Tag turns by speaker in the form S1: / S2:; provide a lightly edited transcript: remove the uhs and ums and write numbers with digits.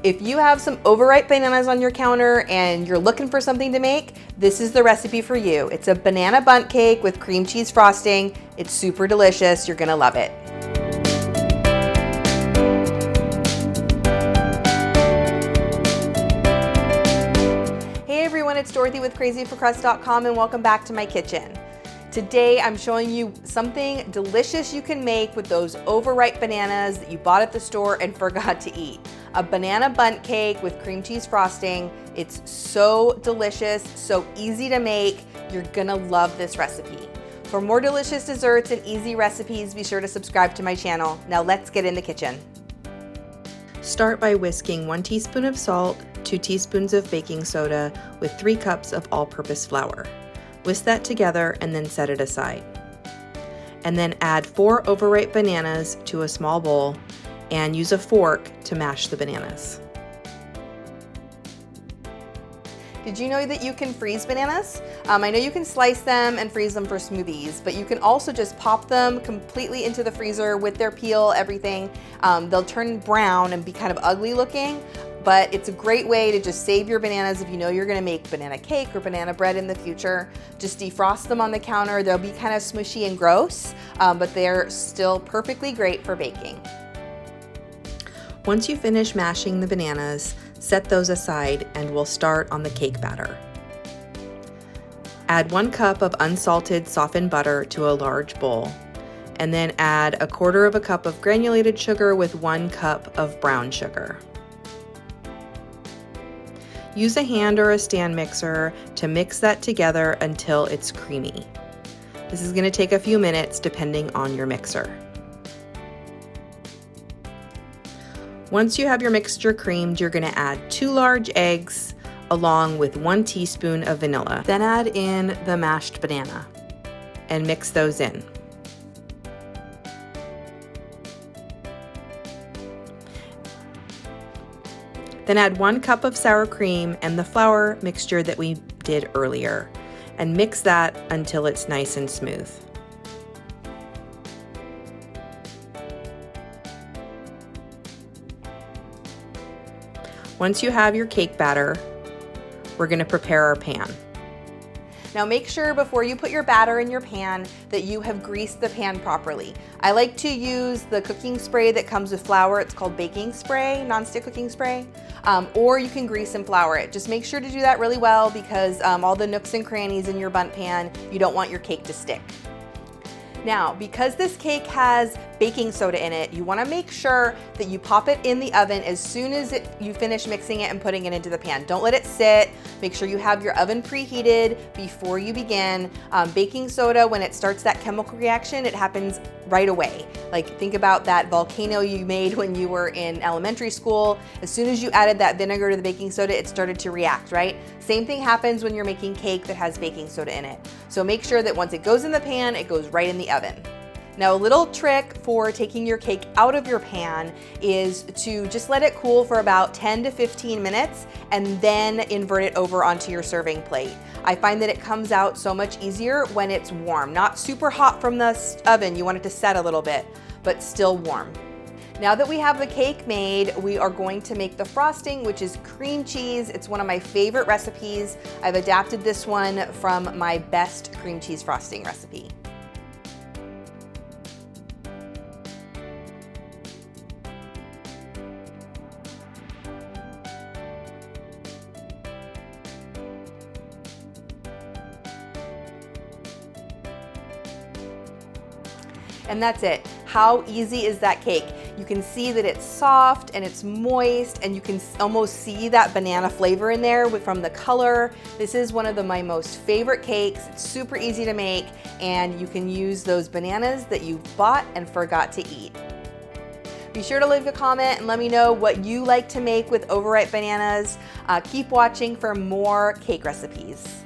S1: If you have some overripe bananas on your counter and you're looking for something to make, this is the recipe for you. It's a banana bundt cake with cream cheese frosting. It's super delicious. You're gonna love it. Hey everyone, it's Dorothy with crazyforcrust.com and welcome back to my kitchen. Today I'm showing you something delicious you can make with those overripe bananas that you bought at the store and forgot to eat. A banana bundt cake with cream cheese frosting. It's so delicious, so easy to make. You're gonna love this recipe. For more delicious desserts and easy recipes, be sure to subscribe to my channel. Now let's get in the kitchen. Start by whisking 1 teaspoon of salt, 2 teaspoons of baking soda with 3 cups of all-purpose flour. Whisk that together and then set it aside. And then add 4 overripe bananas to a small bowl and use a fork to mash the bananas. Did you know that you can freeze bananas? I know you can slice them and freeze them for smoothies, but you can also just pop them completely into the freezer with their peel, everything. They'll turn brown and be kind of ugly looking, but it's a great way to just save your bananas if you know you're gonna make banana cake or banana bread in the future. Just defrost them on the counter. They'll be kind of smushy and gross, but they're still perfectly great for baking. Once you finish mashing the bananas, set those aside and we'll start on the cake batter. Add 1 cup of unsalted softened butter to a large bowl, and then add 1/4 cup of granulated sugar with 1 cup of brown sugar. Use a hand or a stand mixer to mix that together until it's creamy. This is going to take a few minutes depending on your mixer. Once you have your mixture creamed, you're going to add 2 large eggs along with 1 teaspoon of vanilla. Then add in the mashed banana and mix those in. Then add 1 cup of sour cream and the flour mixture that we did earlier and mix that until it's nice and smooth. Once you have your cake batter, we're going to prepare our pan. Now make sure before you put your batter in your pan that you have greased the pan properly. I like to use the cooking spray that comes with flour. It's called baking spray, nonstick cooking spray, or you can grease and flour it. Just make sure to do that really well because all the nooks and crannies in your bundt pan, you don't want your cake to stick. Now, because this cake has baking soda in it, you want to make sure that you pop it in the oven as soon as you finish mixing it and putting it into the pan. Don't let it sit. Make sure you have your oven preheated before you begin. Baking soda, when it starts that chemical reaction, it happens right away. Like think about that volcano you made when you were in elementary school. As soon as you added that vinegar to the baking soda, it started to react, right? Same thing happens when you're making cake that has baking soda in it. So make sure that once it goes in the pan, it goes right in the oven. Now a little trick for taking your cake out of your pan is to just let it cool for about 10 to 15 minutes and then invert it over onto your serving plate. I find that it comes out so much easier when it's warm, not super hot from the oven. You want it to set a little bit, but still warm. Now that we have the cake made, we are going to make the frosting, which is cream cheese. It's one of my favorite recipes. I've adapted this one from my best cream cheese frosting recipe. And that's it. How easy is that cake? You can see that it's soft and it's moist and you can almost see that banana flavor in there from the color. This is one of my most favorite cakes. It's super easy to make and you can use those bananas that you bought and forgot to eat. Be sure to leave a comment and let me know what you like to make with overripe bananas. Keep watching for more cake recipes.